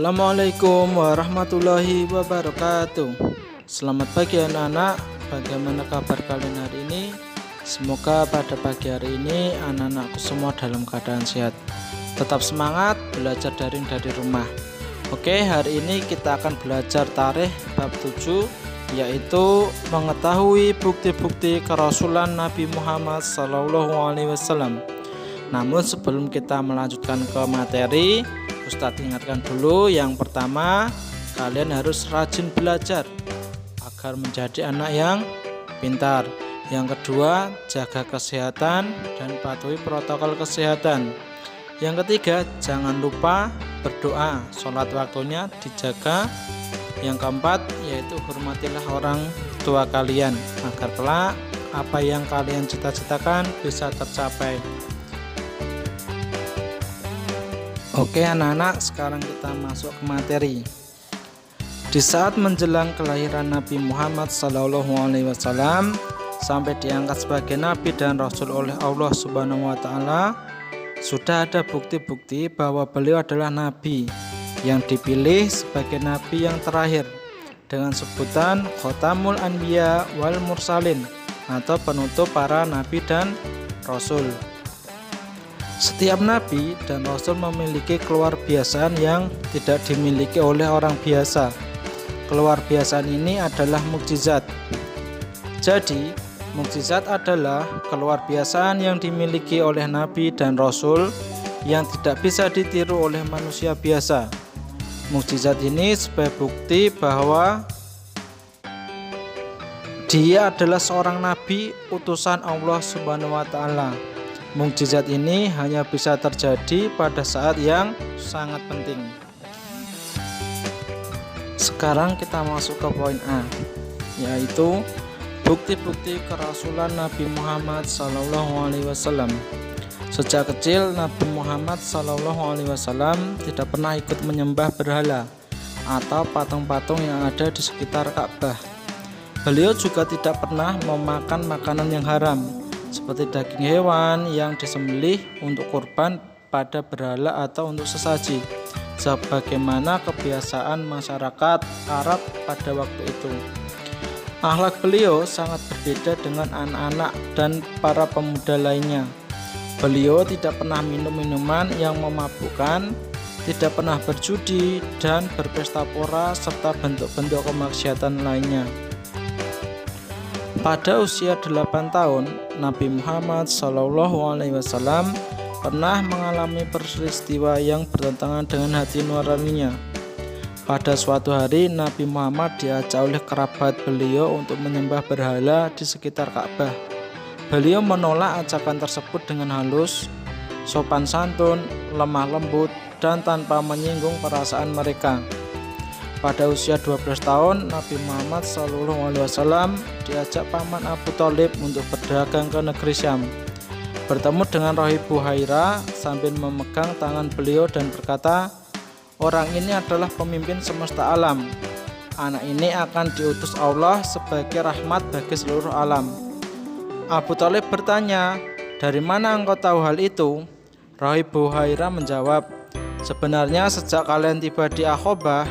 Assalamualaikum warahmatullahi wabarakatuh. Selamat pagi anak-anak. Bagaimana kabar kalian hari ini? Semoga pada pagi hari ini anak-anakku semua dalam keadaan sehat. Tetap semangat belajar daring dari rumah. Oke, hari ini kita akan belajar tarikh bab 7, yaitu mengetahui bukti-bukti kerasulan Nabi Muhammad SAW. Namun sebelum kita melanjutkan ke materi, Ustadz ingatkan dulu, yang pertama kalian harus rajin belajar agar menjadi anak yang pintar. Yang kedua, jaga kesehatan dan patuhi protokol kesehatan. Yang ketiga, jangan lupa berdoa, sholat waktunya dijaga. Yang keempat, yaitu hormatilah orang tua kalian agar kelak apa yang kalian cita-citakan bisa tercapai. Oke anak-anak, sekarang kita masuk ke materi. Di saat menjelang kelahiran Nabi Muhammad SAW sampai diangkat sebagai Nabi dan Rasul oleh Allah Subhanahu wa Ta'ala, sudah ada bukti-bukti bahwa beliau adalah Nabi yang dipilih sebagai Nabi yang terakhir dengan sebutan Khotamul Anbiya wal Mursalin, atau penutup para Nabi dan Rasul. Setiap Nabi dan Rasul memiliki keluarbiasaan yang tidak dimiliki oleh orang biasa. Keluarbiasaan ini adalah mukjizat. Jadi, mukjizat adalah keluarbiasaan yang dimiliki oleh Nabi dan Rasul yang tidak bisa ditiru oleh manusia biasa. Mukjizat ini sebagai bukti bahwa dia adalah seorang Nabi utusan Allah Subhanahu wa Ta'ala. Mukjizat ini hanya bisa terjadi pada saat yang sangat penting. Sekarang kita masuk ke poin A, yaitu bukti-bukti kerasulan Nabi Muhammad SAW. Sejak kecil Nabi Muhammad SAW tidak pernah ikut menyembah berhala atau patung-patung yang ada di sekitar Ka'bah. Beliau juga tidak pernah memakan makanan yang haram, seperti daging hewan yang disembelih untuk kurban pada berhala atau untuk sesaji, sebagaimana kebiasaan masyarakat Arab pada waktu itu. Akhlak beliau sangat berbeda dengan anak-anak dan para pemuda lainnya. Beliau tidak pernah minum minuman yang memabukkan, tidak pernah berjudi dan berpesta pora serta bentuk-bentuk kemaksiatan lainnya. Pada usia 8 tahun, Nabi Muhammad SAW pernah mengalami peristiwa yang bertentangan dengan hati nuraninya. Pada suatu hari, Nabi Muhammad diajak oleh kerabat beliau untuk menyembah berhala di sekitar Ka'bah. Beliau menolak ajakan tersebut dengan halus, sopan santun, lemah lembut, dan tanpa menyinggung perasaan mereka. Pada usia 12 tahun, Nabi Muhammad SAW diajak paman Abu Thalib untuk berdagang ke negeri Syam. Bertemu dengan Rahib Buhairah sambil memegang tangan beliau dan berkata, "Orang ini adalah pemimpin semesta alam. Anak ini akan diutus Allah sebagai rahmat bagi seluruh alam." Abu Thalib bertanya, "Dari mana engkau tahu hal itu?" Rahib Buhairah menjawab, "Sebenarnya sejak kalian tiba di Aqabah,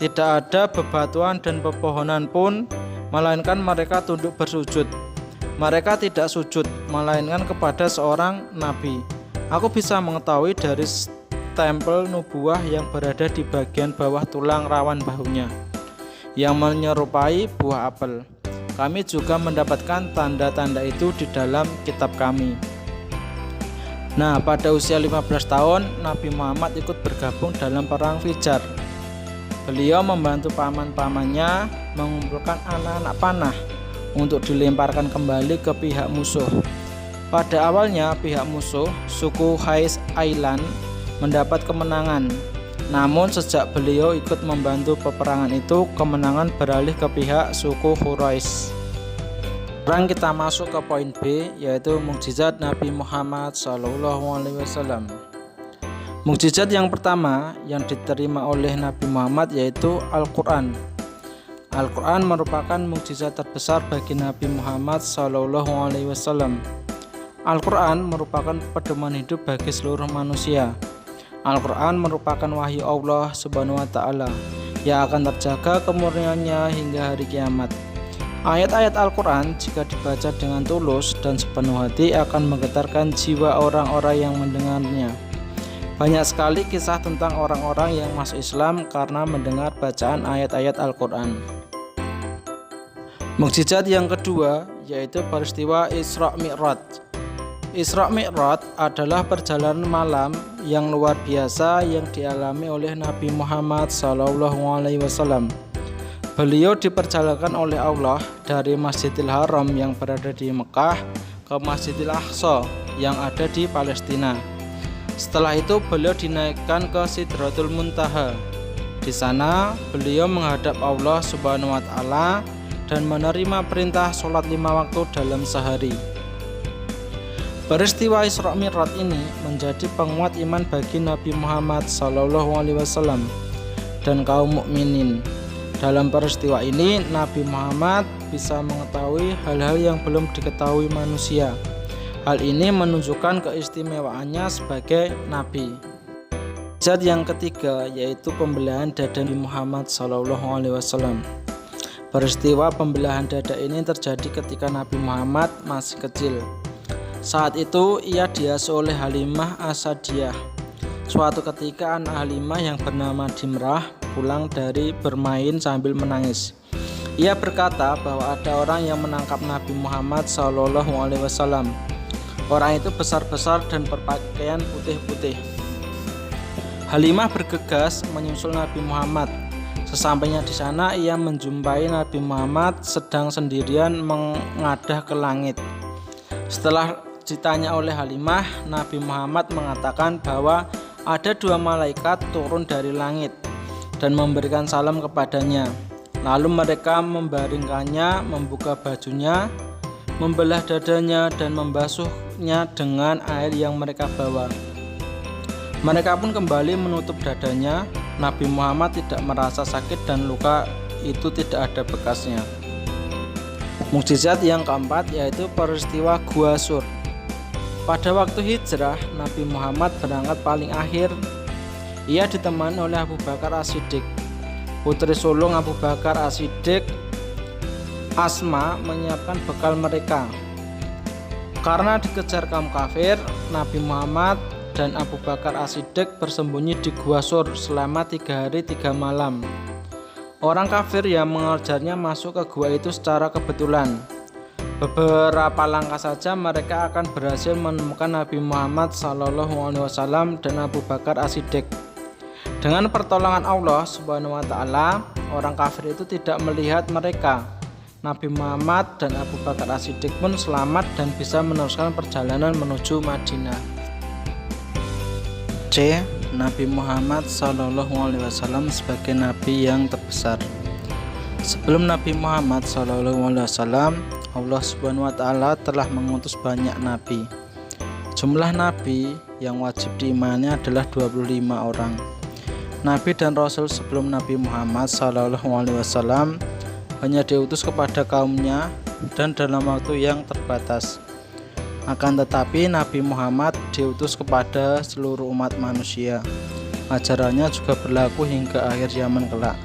tidak ada bebatuan dan pepohonan pun, melainkan mereka tunduk bersujud. Mereka tidak sujud, melainkan kepada seorang nabi. Aku bisa mengetahui dari stempel nubuah yang berada di bagian bawah tulang rawan bahunya, yang menyerupai buah apel. Kami juga mendapatkan tanda-tanda itu di dalam kitab kami." Nah, pada usia 15 tahun, Nabi Muhammad ikut bergabung dalam perang Fijar. Beliau membantu paman-pamannya mengumpulkan anak-anak panah untuk dilemparkan kembali ke pihak musuh. Pada awalnya pihak musuh, suku Qais Ailan, mendapat kemenangan. Namun sejak beliau ikut membantu peperangan itu, kemenangan beralih ke pihak suku Quraisy. Sekarang kita masuk ke poin B, yaitu mukjizat Nabi Muhammad SAW. Mukjizat yang pertama yang diterima oleh Nabi Muhammad yaitu Al-Quran. Al-Quran merupakan mukjizat terbesar bagi Nabi Muhammad SAW. Al-Quran merupakan pedoman hidup bagi seluruh manusia. Al-Quran merupakan wahyu Allah Subhanahu wa Ta'ala yang akan terjaga kemurniannya hingga hari kiamat. Ayat-ayat Al-Quran jika dibaca dengan tulus dan sepenuh hati akan menggetarkan jiwa orang-orang yang mendengarnya. Banyak sekali kisah tentang orang-orang yang masuk Islam karena mendengar bacaan ayat-ayat Al-Quran. Mukjizat yang kedua yaitu peristiwa Isra Mi'raj. Isra Mi'raj adalah perjalanan malam yang luar biasa yang dialami oleh Nabi Muhammad SAW. Beliau diperjalankan oleh Allah dari Masjidil Haram yang berada di Mekah ke Masjidil Aqsa yang ada di Palestina. Setelah itu beliau dinaikkan ke Sidratul Muntaha. Di sana beliau menghadap Allah Subhanahu wa Ta'ala dan menerima perintah sholat 5 waktu dalam sehari. Peristiwa Isra Mi'raj ini menjadi penguat iman bagi Nabi Muhammad SAW dan kaum mukminin. Dalam peristiwa ini Nabi Muhammad bisa mengetahui hal-hal yang belum diketahui manusia. Hal ini menunjukkan keistimewaannya sebagai nabi. Mukjizat yang ketiga yaitu pembelahan dada Nabi Muhammad SAW. Peristiwa pembelahan dada ini terjadi ketika Nabi Muhammad masih kecil. Saat itu ia diasuh oleh Halimah As-Sa'diyah. Suatu ketika anak Halimah yang bernama Dimrah pulang dari bermain sambil menangis. Ia berkata bahwa ada orang yang menangkap Nabi Muhammad SAW. Orang itu besar-besar dan berpakaian putih-putih. Halimah bergegas menyusul Nabi Muhammad. Sesampainya di sana ia menjumpai Nabi Muhammad sedang sendirian mengadah ke langit. Setelah ditanya oleh Halimah, Nabi Muhammad mengatakan bahwa ada 2 malaikat turun dari langit dan memberikan salam kepadanya. Lalu mereka membaringkannya, membuka bajunya, membelah dadanya dan membasuhnya dengan air yang mereka bawa. Mereka pun kembali menutup dadanya. Nabi Muhammad tidak merasa sakit dan luka itu tidak ada bekasnya. Mukjizat yang keempat yaitu peristiwa Gua Sur. Pada waktu hijrah, Nabi Muhammad berangkat paling akhir. Ia ditemani oleh Abu Bakar As-Siddiq. Putri sulung Abu Bakar As-Siddiq, Asma, menyiapkan bekal mereka. Karena dikejar kaum kafir, Nabi Muhammad dan Abu Bakar As-Siddiq bersembunyi di Gua Sur selama 3 hari 3 malam. Orang kafir yang mengejarnya masuk ke gua itu secara kebetulan. Beberapa langkah saja mereka akan berhasil menemukan Nabi Muhammad SAW dan Abu Bakar As-Siddiq. Dengan pertolongan Allah Subhanahu wa Ta'ala, orang kafir itu tidak melihat mereka. Nabi Muhammad dan Abu Bakar As-Siddiq pun selamat dan bisa meneruskan perjalanan menuju Madinah. C. Nabi Muhammad SAW sebagai nabi yang terbesar. Sebelum Nabi Muhammad SAW, Allah Subhanahu wa Ta'ala telah mengutus banyak nabi. Jumlah nabi yang wajib diimani adalah 25 orang. Nabi dan Rasul sebelum Nabi Muhammad SAW hanya diutus kepada kaumnya dan dalam waktu yang terbatas. Akan tetapi Nabi Muhammad diutus kepada seluruh umat manusia. Ajarannya juga berlaku hingga akhir zaman kelak.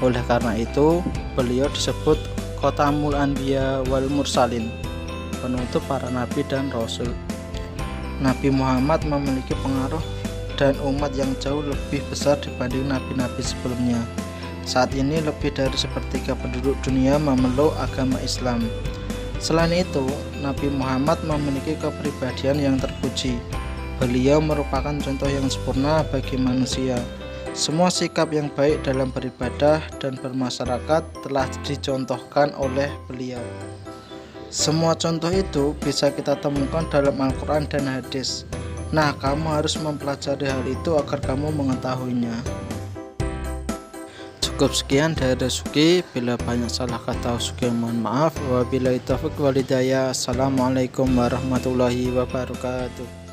Oleh karena itu, beliau disebut Khotamul Anbiya wal Mursalin, penutup para nabi dan rasul. Nabi Muhammad memiliki pengaruh dan umat yang jauh lebih besar dibanding nabi-nabi sebelumnya. Saat ini lebih dari sepertiga penduduk dunia memeluk agama Islam. Selain itu, Nabi Muhammad memiliki kepribadian yang terpuji. Beliau merupakan contoh yang sempurna bagi manusia. Semua sikap yang baik dalam beribadah dan bermasyarakat telah dicontohkan oleh beliau. Semua contoh itu bisa kita temukan dalam Al-Quran dan hadis. Nah, kamu harus mempelajari hal itu agar kamu mengetahuinya. Cukup sekian dari Rezuki. Bila banyak salah kata Rezuki, mohon maaf. Wabillahi taufiq wal hidayah. Assalamualaikum warahmatullahi wabarakatuh.